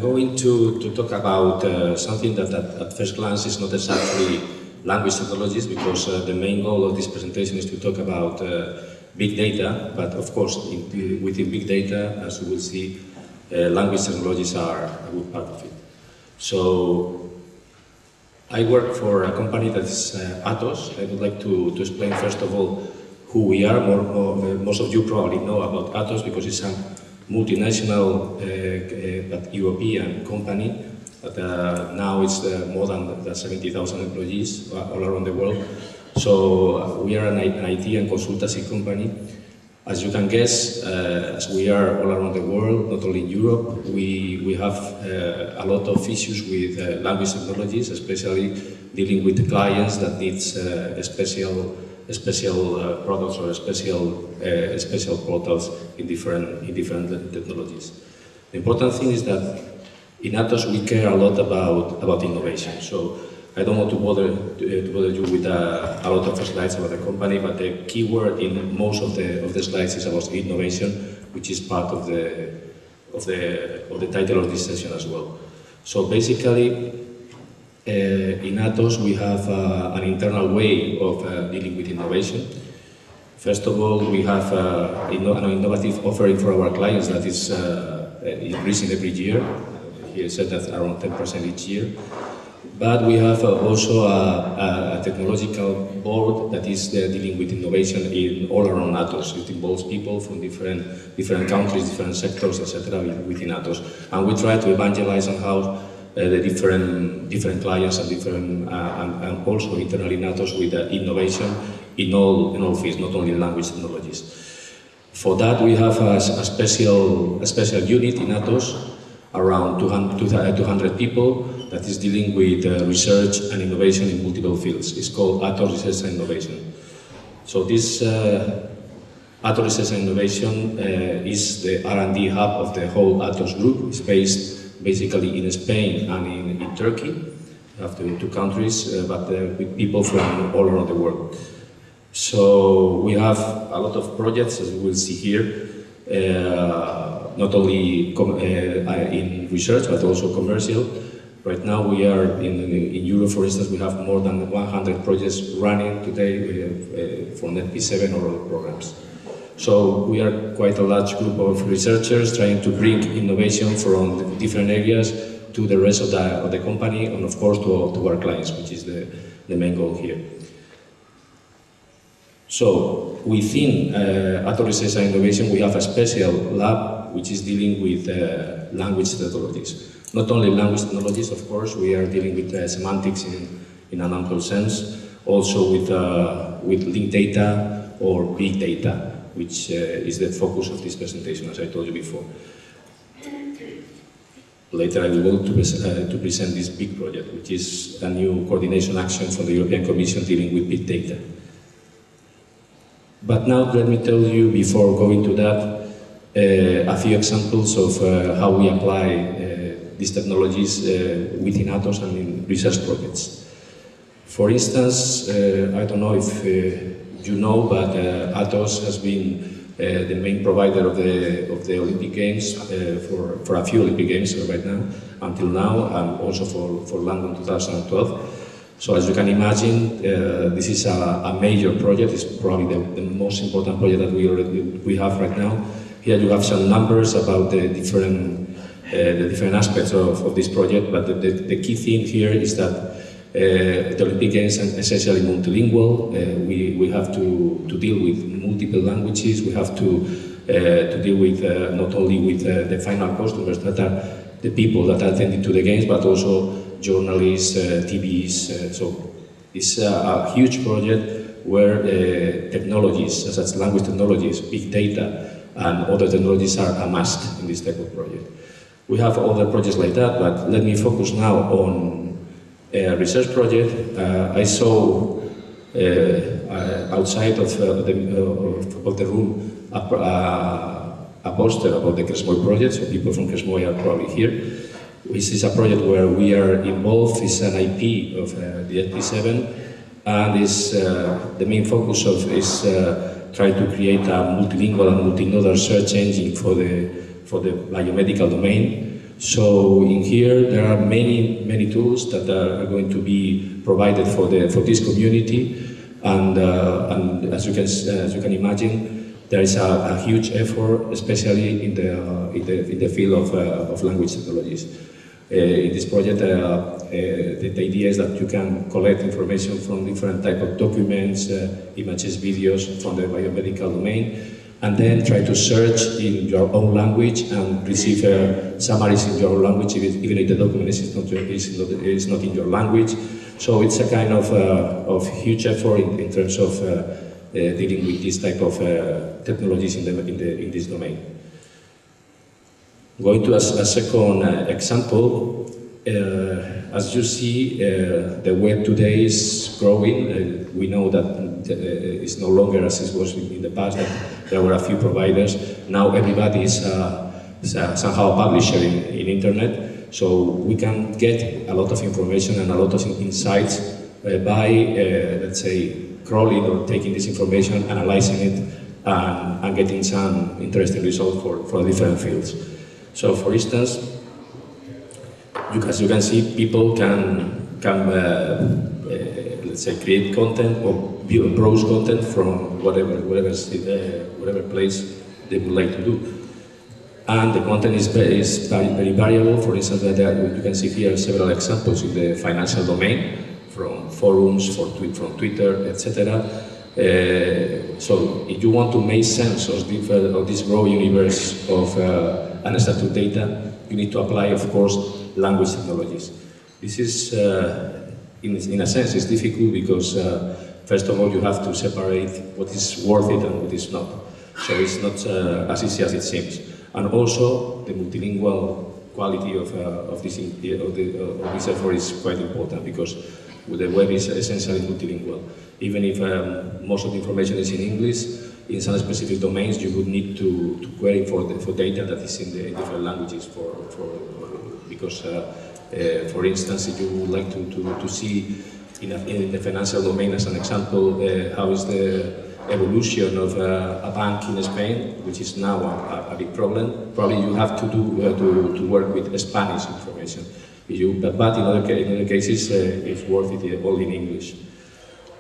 going to talk about something that at first glance is not exactly language technologies, because the main goal of this presentation is to talk about big data, but of course within big data, as you will see, language technologies are a good part of it. So I work for a company that is Atos. I would like to explain first of all who we are. Most of you probably know about Atos because it's a multinational but European company. But now it's more than 70,000 employees all around the world. So we are an IT and consultancy company. As you can guess, as we are all around the world, not only in Europe, we have a lot of issues with language technologies, especially dealing with clients that needs special products or special portals in different technologies. The important thing is that in Atos we care a lot about innovation. So I don't want to bother you with a lot of slides about the company, but the key word in most of the slides is about innovation, which is part of the title of this session as well. So basically, in Atos we have an internal way of dealing with innovation. First of all, we have an innovative offering for our clients that is increasing every year. He said that around 10% each year. But we have also a technological board that is dealing with innovation in all around Atos. It involves people from different countries, different sectors, etc. within Atos. And we try to evangelize on how the different clients and also internally in Atos with innovation in all fields, not only language technologies. For that, we have a special unit in Atos, around 200 people, that is dealing with research and innovation in multiple fields. It's called Atos Research and Innovation. So this Atos Research and Innovation is the R&D hub of the whole Atos group. It's based basically in Spain and in Turkey. We have two countries, but with people from all around the world. So we have a lot of projects, as you will see here, not only in research, but also commercial. Right now we are in Europe, for instance, we have more than 100 projects running today for NetP7 or other programs. So we are quite a large group of researchers trying to bring innovation from different areas to the rest of the company, and of course to our clients, which is the main goal here. So within Atos Research and Innovation, we have a special lab which is dealing with language technologies. Not only language technologies, of course, we are dealing with semantics in an ample sense, also with linked data or big data, which is the focus of this presentation, as I told you before. Later I will go to present this big project, which is a new coordination action from the European Commission dealing with big data. But now let me tell you, before going to that, a few examples of how we apply these technologies within Atos and in research projects. For instance, I don't know if you know, but Atos has been the main provider of the Olympic Games for a few Olympic Games right now, until now, and also for London 2012. So as you can imagine, this is a major project. It's probably the most important project that we have right now. Here you have some numbers about the different aspects of this project, but the key thing here is that the Olympic Games are essentially multilingual. We have to deal with multiple languages. We have to deal with not only with the final customers that are the people that are attending to the games, but also journalists, TVs. So it's a huge project where technologies, such as language technologies, big data, and other technologies are a must in this type of project. We have other projects like that, but let me focus now on a research project. I saw outside of the room a poster about the Cresmoy project, so people from Cresmoy are probably here. This is a project where we are involved. It's an IP of the NetP7, and the main focus is trying to create a multilingual and multinodal search engine for the biomedical domain. So in here there are many tools that are going to be provided for this community, and as you can imagine, there is a huge effort, especially in the field of language technologies. In this project, the idea is that you can collect information from different type of documents, images, videos from the biomedical domain, and then try to search in your own language and receive summaries in your own language, even if the document is not in your language. So it's a kind of huge effort in terms of dealing with this type of technologies in this domain. Going to a second example, as you see, the web today is growing. We know that it's no longer as it was in the past, that there were a few providers. Now everybody is somehow a publisher in internet, so we can get a lot of information and a lot of insights by, let's say, crawling or taking this information, analyzing it, and getting some interesting results for different fields. So, for instance, as you can see, people can let's say, create content or browse content from whatever place they would like to do. And the content is very variable. For instance, you can see here several examples in the financial domain, from forums, from Twitter, etc. So if you want to make sense of this growing universe of unstructured data, you need to apply, of course, language technologies. This is, in a sense, is difficult because, first of all, you have to separate what is worth it and what is not. So it's not as easy as it seems. And also, the multilingual quality of this effort is quite important, because the web is essentially multilingual. Even if most of the information is in English, in some specific domains you would need to query for data that is in the different languages. Because, for instance, if you would like to see in the financial domain, as an example, how is the evolution of a bank in Spain, which is now a big problem, probably you have to work with Spanish information. But in other cases, it's worth it all in English.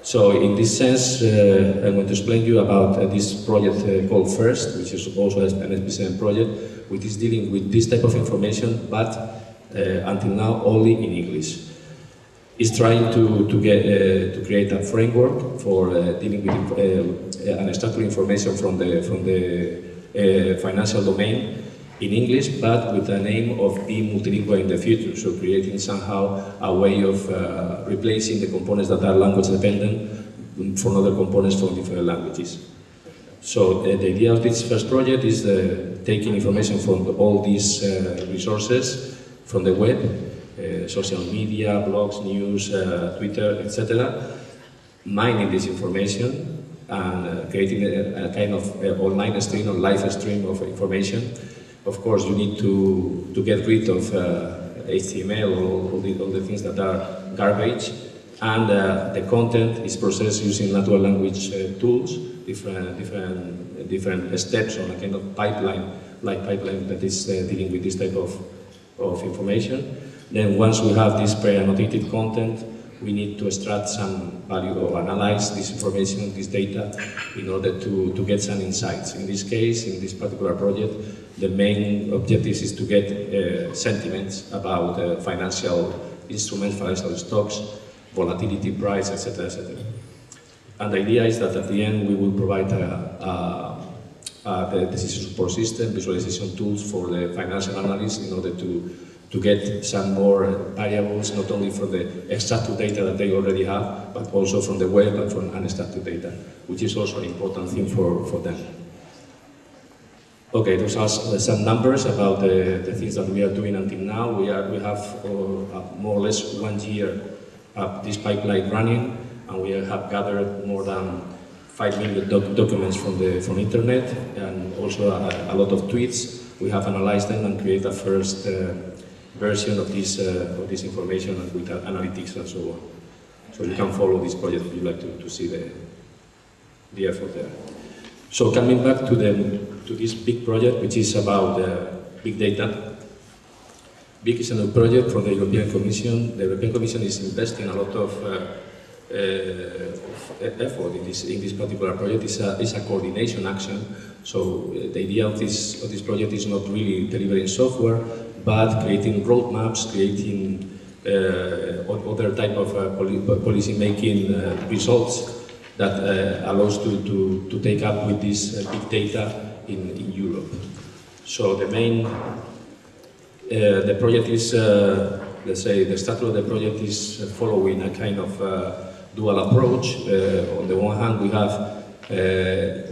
So in this sense, I'm going to explain to you about this project called FIRST, which is also an SPCM project, which is dealing with this type of information, but until now only in English. It's trying to create a framework for dealing with unstructured information from the financial domain in English, but with the aim of being multilingual in the future, so creating somehow a way of replacing the components that are language dependent for other components from different languages. So the idea of this first project is taking information from all these resources from the web, social media, blogs, news, Twitter, etc., mining this information and creating a kind of online stream or live stream of information. Of course, you need to get rid of HTML or all the things that are garbage, and the content is processed using natural language tools, different steps on a kind of pipeline that is dealing with this type of information. Then once we have this pre-annotated content, we need to extract some value or analyze this information, this data, in order to get some insights. In this case, in this particular project, the main objective is to get sentiments about financial instruments, financial stocks, volatility, price, etc., etc. And the idea is that at the end we will provide the decision support system, visualization tools for the financial analysts in order to get some more variables, not only from the extracted data that they already have, but also from the web and from unstructured data, which is also an important thing for them. Okay, those are some numbers about the things that we are doing until now. We have more or less 1 year of this pipeline running, and we have gathered more than 5 million documents from internet, and also a lot of tweets. We have analyzed them and created a first version of this information with analytics and so on. So you can follow this project if you like to see the effort there. So coming back to this big project, which is about big data. BIC is a new project from the European Commission. The European Commission is investing a lot of effort in this particular project. It's a coordination action. So the idea of this project is not really delivering software, but creating roadmaps, creating other type of policy making results that allows to take up with this big data in Europe. So the main the project is, let's say, the structure of the project is following a kind of dual approach. On the one hand, we have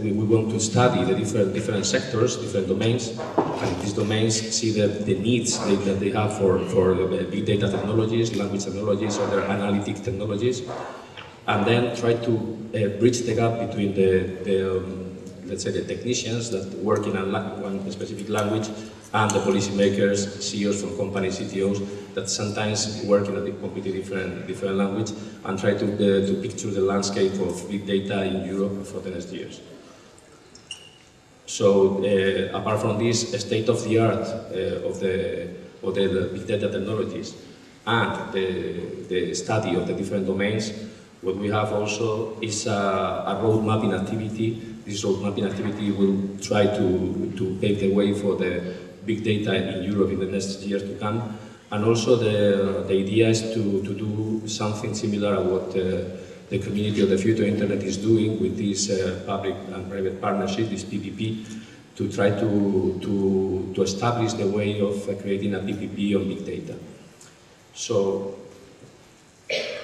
we want to study the different sectors, different domains, and in these domains see the needs that they have for big data technologies, language technologies, other analytic technologies, and then try to bridge the gap between let's say the technicians that work in one specific language and the policymakers, CEOs from companies, CTOs that sometimes work in a completely different language and try to picture the landscape of big data in Europe for the next years. So apart from this state of the art of the big data technologies and the study of the different domains, what we have also is a road mapping activity. This road mapping activity will try to pave the way for the big data in Europe in the next years to come. And also the idea is to do something similar to what the community of the future internet is doing with this public and private partnership, this PPP, to try to establish the way of creating a PPP on big data. So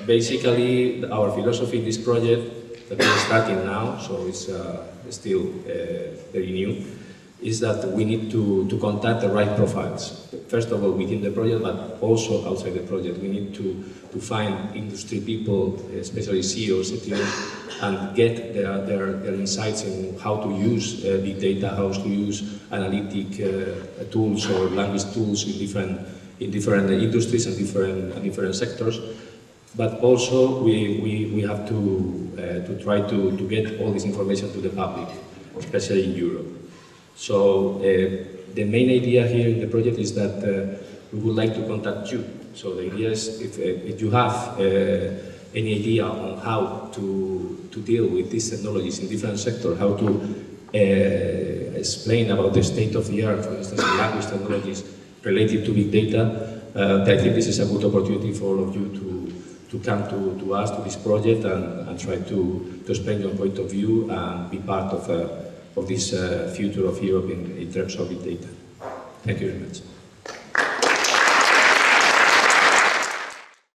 basically our philosophy in this project that we're starting now, so it's still very new, is that we need to contact the right profiles. First of all, within the project, but also outside the project. We need to find industry people, especially CEOs, CTOs, and get their insights in how to use big data, how to use analytic tools or language tools in different industries and different sectors. But also we have to try to get all this information to the public, especially in Europe. So the main idea here in the project is that we would like to contact you. So the idea is if you have any idea on how to deal with these technologies in different sectors, how to explain about the state of the art, for instance, in language technologies related to big data, I think this is a good opportunity for all of you to come to us, to this project, and try to explain your point of view and be part of this future of Europe in terms of big data. Thank you very much.